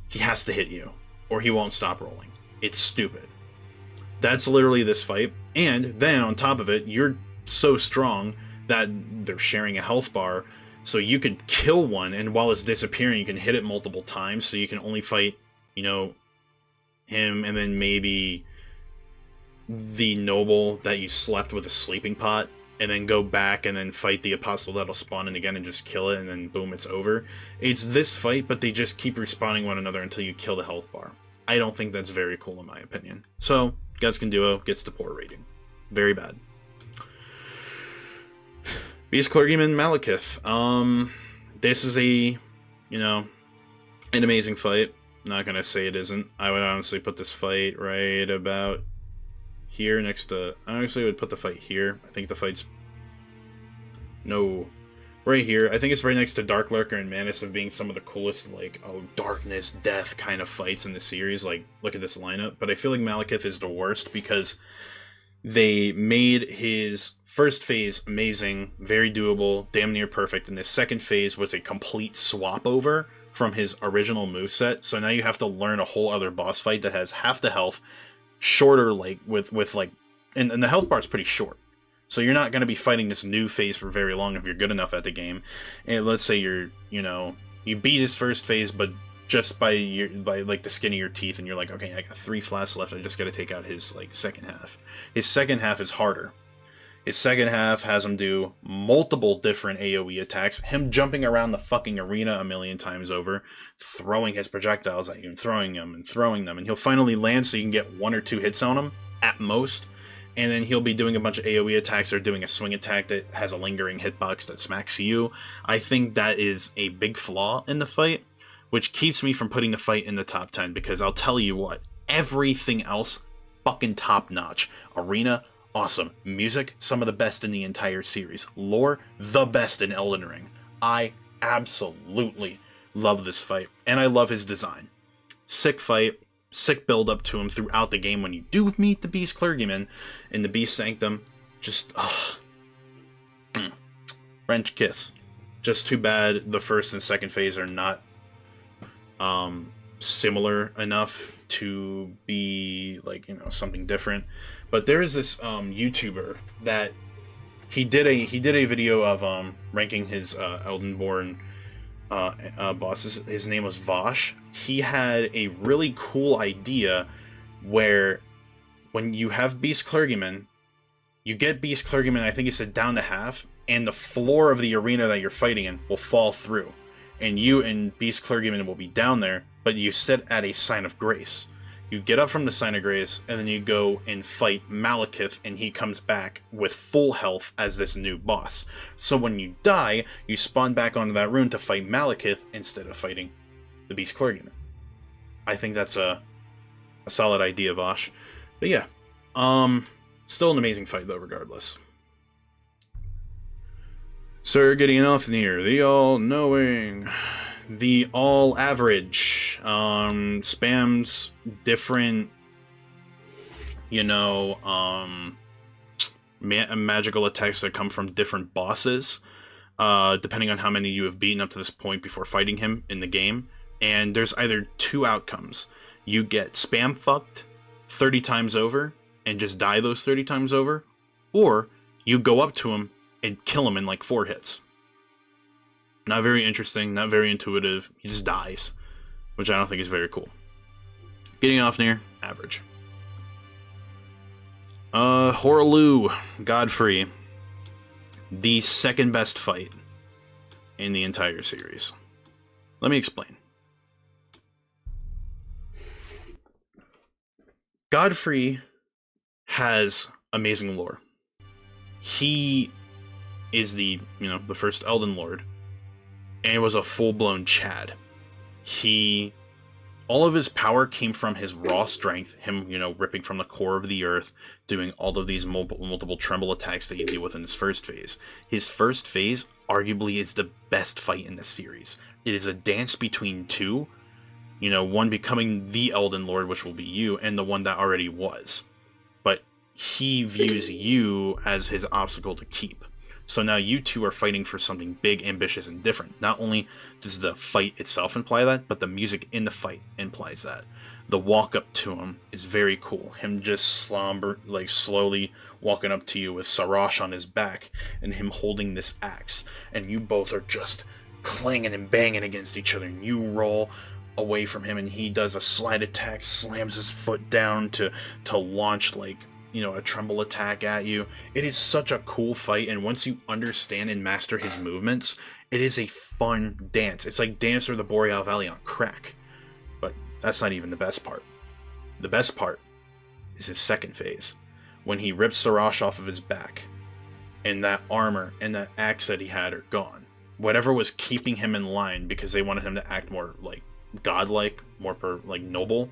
He has to hit you, or he won't stop rolling. It's stupid. That's literally this fight. And then, on top of it, you're so strong that they're sharing a health bar, so you could kill one, and while it's disappearing, you can hit it multiple times, so you can only fight, you know, him, and then maybe the noble that you slept with a sleeping pot, and then go back and then fight the apostle that'll spawn in again and just kill it, and then boom, it's over. It's this fight, but they just keep respawning one another until you kill the health bar. I don't think that's very cool in my opinion. So, Godskin Duo gets the poor rating. Very bad. Beast Clergyman Malekith. This is a, you know, an amazing fight. Not gonna say it isn't. I would honestly put this fight right about here next to... I honestly would put the fight here. I think the fight's... No. Right here. I think it's right next to Dark Lurker and Manus of being some of the coolest, like, oh, darkness, death kind of fights in the series. Like, look at this lineup. But I feel like Malekith is the worst because they made his first phase amazing, very doable, damn near perfect, and his second phase was a complete swap over from his original moveset. So now you have to learn a whole other boss fight that has half the health, shorter, like, with like, and the health bar is pretty short. So you're not going to be fighting this new phase for very long if you're good enough at the game. And let's say you're, you know, you beat his first phase, but just by like the skin of your teeth, and you're like, okay, I got 3 flasks left, I just got to take out his, like, second half. His second half is harder. His second half has him do multiple different AoE attacks, him jumping around the fucking arena a million times over, throwing his projectiles at you, and throwing them, and he'll finally land so you can get 1 or 2 hits on him, at most, and then he'll be doing a bunch of AoE attacks or doing a swing attack that has a lingering hitbox that smacks you. I think that is a big flaw in the fight, which keeps me from putting the fight in the top 10, because I'll tell you what, everything else, fucking top-notch. Arena, awesome. Music, some of the best in the entire series. Lore, the best in Elden Ring. I absolutely love this fight, and I love his design. Sick fight, sick build up to him throughout the game when you do meet the Beast Clergyman in the Beast Sanctum. Just, French kiss. Just too bad the first and second phase are not similar enough to be, like, you know, something different. But there is this YouTuber that he did a video of ranking his Eldenborn bosses. His name was Vosh. He had a really cool idea where when you have Beast Clergyman, you get Beast Clergyman, I think he said down to half, and the floor of the arena that you're fighting in will fall through. And you and Beast Clergyman will be down there, but you sit at a Sign of Grace. You get up from the Sign of Grace, and then you go and fight Malekith, and he comes back with full health as this new boss. So when you die, you spawn back onto that rune to fight Malekith instead of fighting the Beast Clergyman. I think that's a solid idea, Vosh. But yeah, still an amazing fight though, regardless. Sir Gideonofnir, the all-knowing, the all-average, spams different, magical attacks that come from different bosses, depending on how many you have beaten up to this point before fighting him in the game. And there's either two outcomes. You get spam fucked 30 times over and just die those 30 times over, or you go up to him and kill him in like 4 hits. Not very interesting, not very intuitive. He just dies, which I don't think is very cool. Gideonofnir, average. Horaloo, Godfrey, the second best fight in the entire series. Let me explain. Godfrey has amazing lore. He is the first Elden Lord, and was a full-blown Chad. All of his power came from his raw strength, him, ripping from the core of the earth, doing all of these multiple tremble attacks that you deal with in his first phase. His first phase, arguably, is the best fight in the series. It is a dance between two, one becoming the Elden Lord, which will be you, and the one that already was. But he views you as his obstacle to keep. So now you two are fighting for something big, ambitious, and different. Not only does the fight itself imply that, but the music in the fight implies that. The walk up to him is very cool. Him just slowly walking up to you with Sarash on his back, and him holding this axe. And you both are just clanging and banging against each other. And you roll away from him, and he does a slide attack, slams his foot down to launch a tremble attack at you. It is such a cool fight, and once you understand and master his movements, it is a fun dance. It's like Dancer of the Boreal Valley on crack. But that's not even the best part. The best part is his second phase, when he rips Sarash off of his back, and that armor and that axe that he had are gone. Whatever was keeping him in line, because they wanted him to act more godlike, more noble,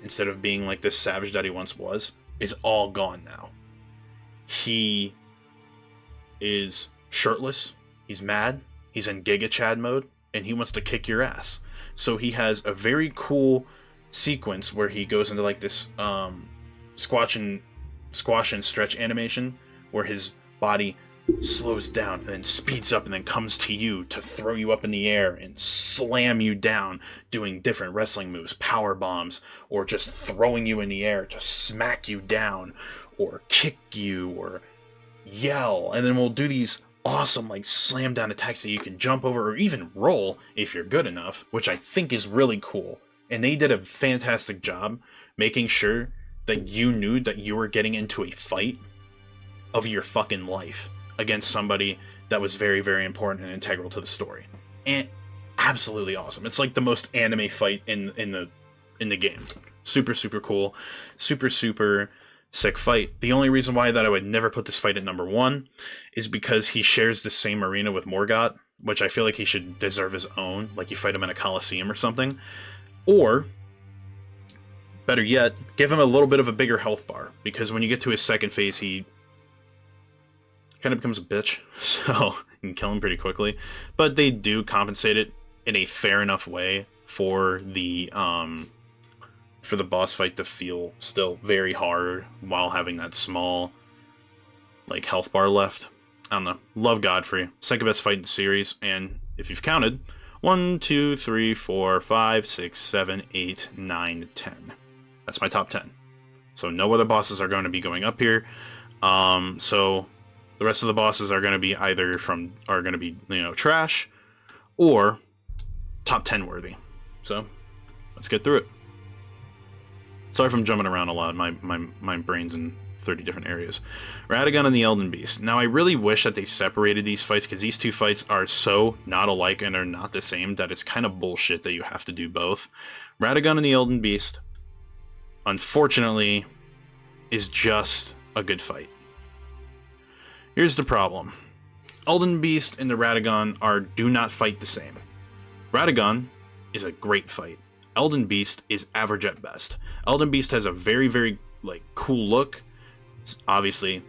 instead of being like this savage that he once was, is all gone now. He is shirtless, he's mad, he's in Giga Chad mode, and he wants to kick your ass. So he has a very cool sequence where he goes into this squash and stretch animation, where his body slows down and then speeds up and then comes to you to throw you up in the air and slam you down, doing different wrestling moves, power bombs, or just throwing you in the air to smack you down or kick you or yell. And then we'll do these awesome slam down attacks that you can jump over or even roll if you're good enough, which I think is really cool. And they did a fantastic job making sure that you knew that you were getting into a fight of your fucking life against somebody that was very, very important and integral to the story. And absolutely awesome. It's like the most anime fight in the game. Super, super cool. Super, super sick fight. The only reason why that I would never put this fight at number 1 is because he shares the same arena with Morgott, which I feel like he should deserve his own. Like you fight him in a Coliseum or something. Or, better yet, give him a little bit of a bigger health bar. Because when you get to his second phase, he kind of becomes a bitch, so you can kill him pretty quickly. But they do compensate it in a fair enough way for the boss fight to feel still very hard while having that small health bar left. I don't know. Love Godfrey. Second best fight in the series, and if you've counted, 1, 2, 3, 4, 5, 6, 7, 8, 9, 10. That's my top 10. So no other bosses are going to be going up here. So the rest of the bosses are going to be trash or top 10 worthy. So let's get through it. Sorry if I'm jumping around a lot. My brain's in 30 different areas. Radagon and the Elden Beast. Now I really wish that they separated these fights, because these two fights are so not alike and are not the same that it's kind of bullshit that you have to do both. Radagon and the Elden Beast, unfortunately, is just a good fight. Here's the problem. Elden Beast and the Radagon do not fight the same. Radagon is a great fight. Elden Beast is average at best. Elden Beast has a very, very like cool look. It's obviously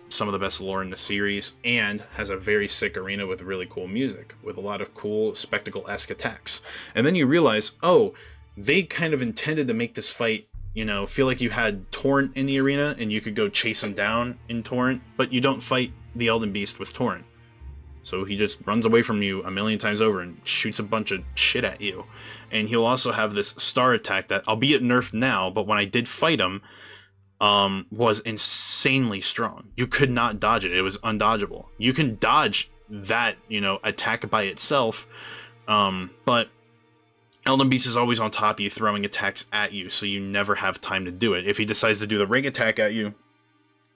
some of the best lore in the series, and has a very sick arena with really cool music, with a lot of cool spectacle-esque attacks. And then you realize, oh, they kind of intended to make this fight, you know, feel like you had Torrent in the arena and you could go chase him down in Torrent, but you don't fight the Elden Beast with Torrent. So he just runs away from you a million times over and shoots a bunch of shit at you. And he'll also have this star attack that, albeit nerfed now, but when I did fight him, was insanely strong. You could not dodge it. It was undodgeable. You can dodge that, you know, attack by itself, but Elden Beast is always on top of you, throwing attacks at you, so you never have time to do it. If he decides to do the ring attack at you,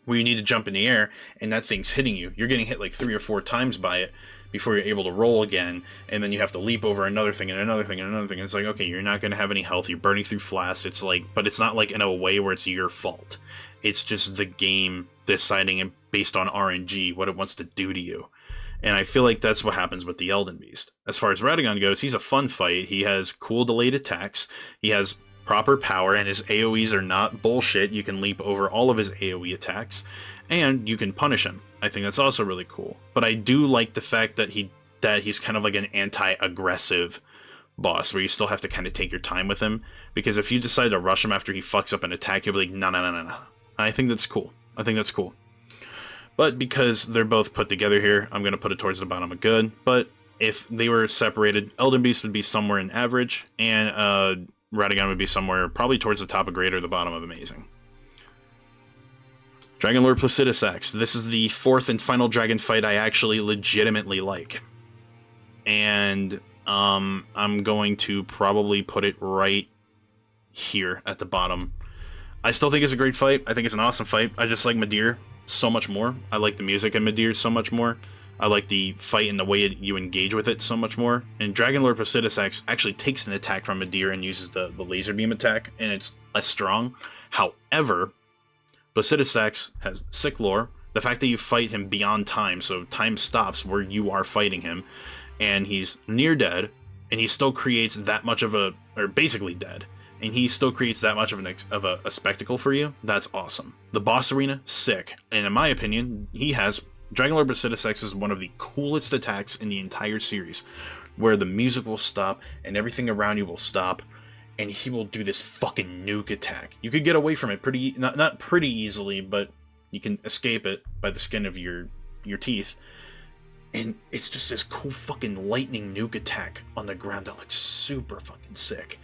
where you need to jump in the air, and that thing's hitting you, you're getting hit like 3 or 4 times by it before you're able to roll again, and then you have to leap over another thing and another thing and another thing. It's like, okay, you're not going to have any health, you're burning through flasks. It's like, but it's not like in a way where it's your fault. It's just the game deciding based on RNG what it wants to do to you. And I feel like that's what happens with the Elden Beast. As far as Radagon goes, he's a fun fight. He has cool delayed attacks. He has proper power, and his AoEs are not bullshit. You can leap over all of his AoE attacks, and you can punish him. I think that's also really cool. But I do like the fact that he's kind of like an anti-aggressive boss, where you still have to kind of take your time with him, because if you decide to rush him after he fucks up an attack, you'll be like, no. I think that's cool. But because they're both put together here, I'm going to put it towards the bottom of good. But if they were separated, Elden Beast would be somewhere in average, and Radagon would be somewhere probably towards the top of great or the bottom of amazing. Dragon Lord Placidus Axe. This is the 4th and final dragon fight I actually legitimately like. And I'm going to probably put it right here at the bottom. I still think it's a great fight. I think it's an awesome fight. I just like Midir so much more. I like the music in Midir so much more. I like the fight and the way you engage with it so much more. And Dragon Lord Placidus Axe actually takes an attack from Midir and uses the laser beam attack, and it's less strong. However, Placidus Axe has sick lore. The fact that you fight him beyond time, so time stops where you are fighting him, and he's near dead, and he still creates that much of a, or basically dead, and he still creates that much of a spectacle for you. That's awesome. The boss arena, sick. And in my opinion, Dragon Lord Placidus Axe is one of the coolest attacks in the entire series, where the music will stop and everything around you will stop, and he will do this fucking nuke attack. You could get away from it not pretty easily, but you can escape it by the skin of your teeth. And it's just this cool fucking lightning nuke attack on the ground that looks super fucking sick.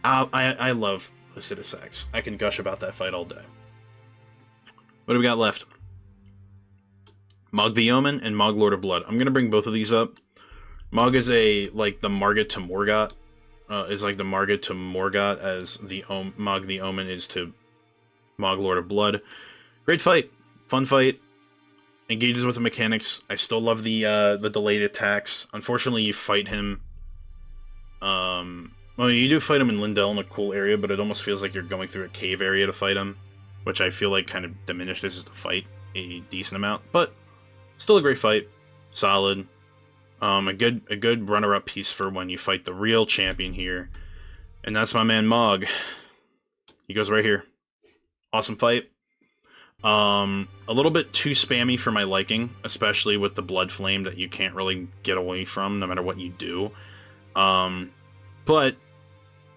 I love Placidus Axe. I can gush about that fight all day. What do we got left? Mog the Omen and Mog Lord of Blood. I'm gonna bring both of these up. Mog is like the Margit to Morgott. Is like the Margit to Morgott as the Mog the Omen is to Mog Lord of Blood. Great fight. Fun fight. Engages with the mechanics. I still love the delayed attacks. Unfortunately, you fight him. Well, you do fight him in Lindell in a cool area, but it almost feels like you're going through a cave area to fight him, which I feel like kind of diminishes the fight a decent amount. But still a great fight. Solid. A good runner-up piece for when you fight the real champion here, and that's my man Mog. He goes right here. Awesome fight. A little bit too spammy for my liking, especially with the blood flame that you can't really get away from no matter what you do. But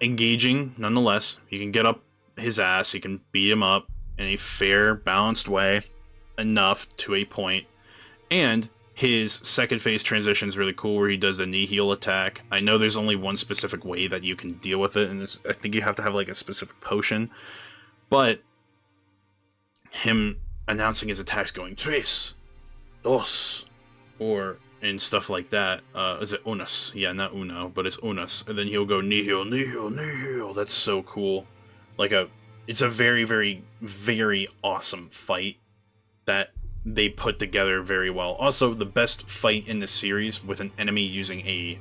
engaging nonetheless. You can get up his ass, you can beat him up in a fair, balanced way enough to a point. And his second phase transition is really cool, where he does the knee heal attack. I know there's only one specific way that you can deal with it, and I think you have to have like a specific potion. But him announcing his attacks going tres, dos, and stuff like that. Is it unos? Yeah, not uno, but it's unos. And then he'll go nihil, nihil, nihil. That's so cool. It's a very, very, very awesome fight that they put together very well. Also, the best fight in the series with an enemy using a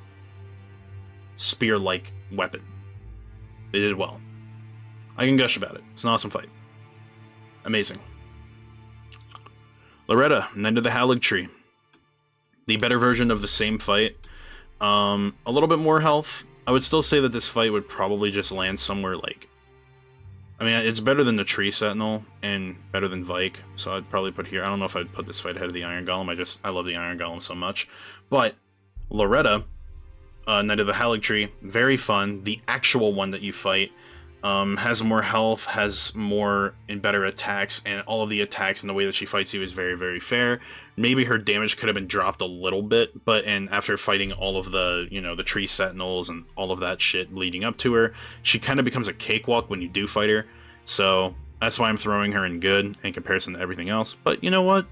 spear-like weapon. They did well. I can gush about it. It's an awesome fight. Amazing. Loretta, Knight of the Hallig Tree. The better version of the same fight. A little bit more health, I would still say that this fight would probably just land somewhere like... I mean, it's better than the Tree Sentinel and better than Vike, so I'd probably put here. I don't know if I'd put this fight ahead of the Iron Golem. I love the Iron Golem so much. But Loretta, Knight of the Haligtree, very fun. The actual one that you fight has more health, has more and better attacks, and all of the attacks and the way that she fights you is very, very fair. Maybe her damage could have been dropped a little bit, but after fighting all of the, you know, the Tree Sentinels and all of that shit leading up to her, she kind of becomes a cakewalk when you do fight her. So that's why I'm throwing her in good in comparison to everything else. But you know what?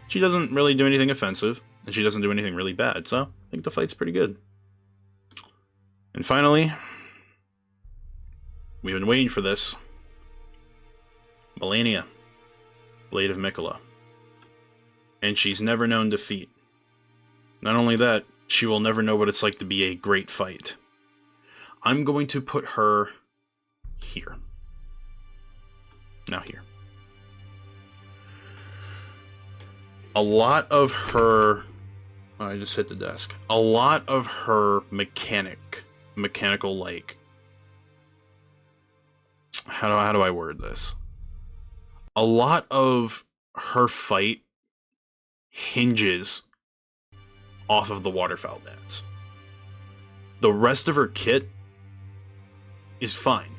She doesn't really do anything offensive, and she doesn't do anything really bad, so I think the fight's pretty good. And finally, we've been waiting for this. Malenia, Blade of Mikola. And she's never known defeat. Not only that, she will never know what it's like to be a great fight. I'm going to put her here. Now here. A lot of her... Oh, I just hit the desk. A lot of her mechanical, like... How do I word this? A lot of her fight hinges off of the waterfowl dance. The rest of her kit is fine.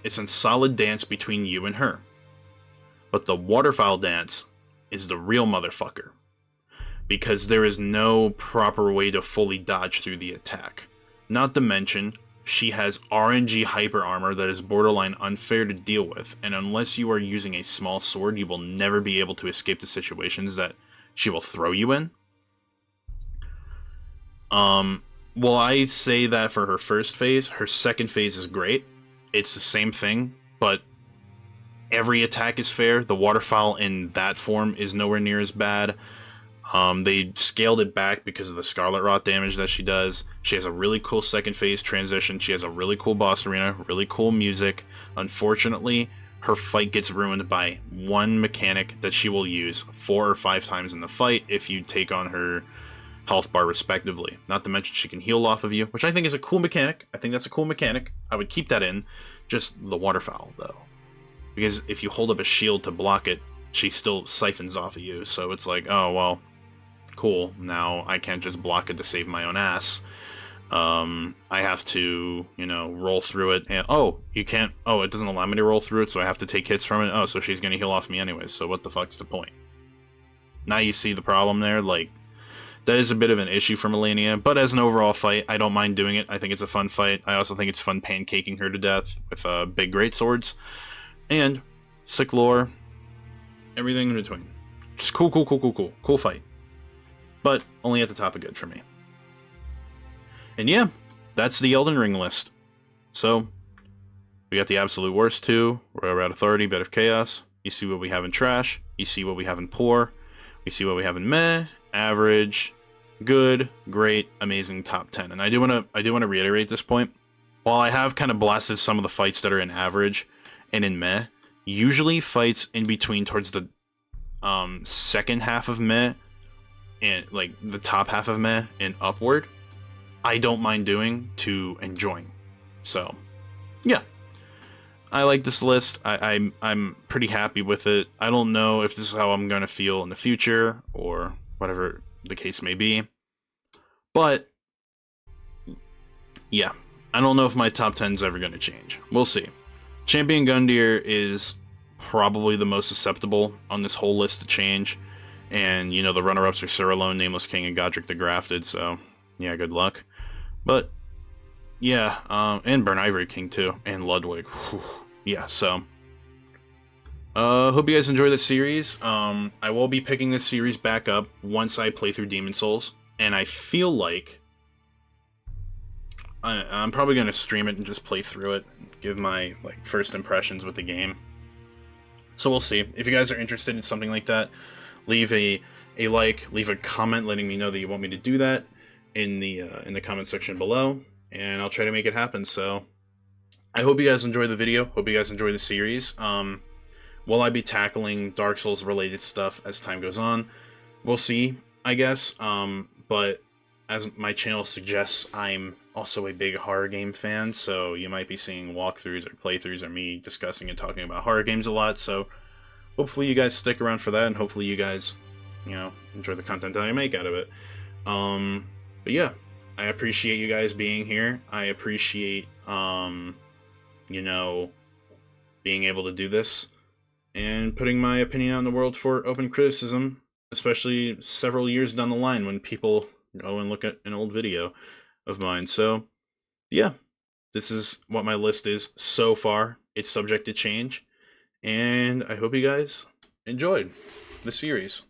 It's a solid dance between you and her. But the waterfowl dance is the real motherfucker. Because there is no proper way to fully dodge through the attack. Not to mention, she has RNG hyper armor that is borderline unfair to deal with, and unless you are using a small sword, you will never be able to escape the situations that she will throw you in. Well, I say that for her first phase. Her second phase is great. It's the same thing, but every attack is fair. The waterfowl in that form is nowhere near as bad. They scaled it back because of the Scarlet Rot damage that she does. She has a really cool second phase transition. She has a really cool boss arena, really cool music. Unfortunately, her fight gets ruined by one mechanic that she will use 4 or 5 times in the fight if you take on her health bar respectively. Not to mention she can heal off of you, which I think is a cool mechanic. I think that's a cool mechanic. I would keep that in. Just the waterfowl, though. Because if you hold up a shield to block it, she still siphons off of you. So it's like, oh, well... cool, now I can't just block it to save my own ass. I have to, you know, roll through it, and it doesn't allow me to roll through it, so I have to take hits from it. Oh, so she's gonna heal off me anyways, so what the fuck's the point? Now you see the problem there. Like, that is a bit of an issue for Malenia, but as an overall fight, I don't mind doing it. I think it's a fun fight. I also think it's fun pancaking her to death with big greatswords. And sick lore, everything in between. Just cool fight. But only at the top of good for me. And yeah, that's the Elden Ring list. So, we got the absolute worst 2, we're at authority, bed of chaos. You see what we have in trash, you see what we have in poor, we see what we have in meh, average, good, great, amazing, top 10. And I do want to reiterate this point. While I have kind of blasted some of the fights that are in average and in meh, usually fights in between towards the second half of meh and like the top half of meh and upward, I don't mind doing to enjoying. So yeah, I like this list. I'm pretty happy with it. I don't know if this is how I'm gonna feel in the future or whatever the case may be, but yeah, I don't know if my top 10 is ever gonna change. We'll see. Champion Gundyr is probably the most susceptible on this whole list to change. And, you know, the runner-ups are Suralone, Nameless King, and Godric the Grafted, so, yeah, good luck. But, yeah, and Burn Ivory King, too, and Ludwig. Whew. Yeah, so, hope you guys enjoy this series. I will be picking this series back up once I play through Demon Souls, and I feel like I'm probably going to stream it and just play through it, and give my, like, first impressions with the game. So we'll see. If you guys are interested in something like that, leave a like, leave a comment letting me know that you want me to do that in the comment section below, and I'll try to make it happen. So I hope you guys enjoy the video. Hope you guys enjoy the series. Will I be tackling Dark Souls related stuff as time goes on? We'll see, I guess. But as my channel suggests, I'm also a big horror game fan, so you might be seeing walkthroughs or playthroughs or me discussing and talking about horror games a lot, so hopefully you guys stick around for that, and hopefully you guys, enjoy the content that I make out of it. But yeah, I appreciate you guys being here. I appreciate, being able to do this and putting my opinion out in the world for open criticism, especially several years down the line when people go and look at an old video of mine. So, yeah, this is what my list is so far. It's subject to change, and I hope you guys enjoyed the series.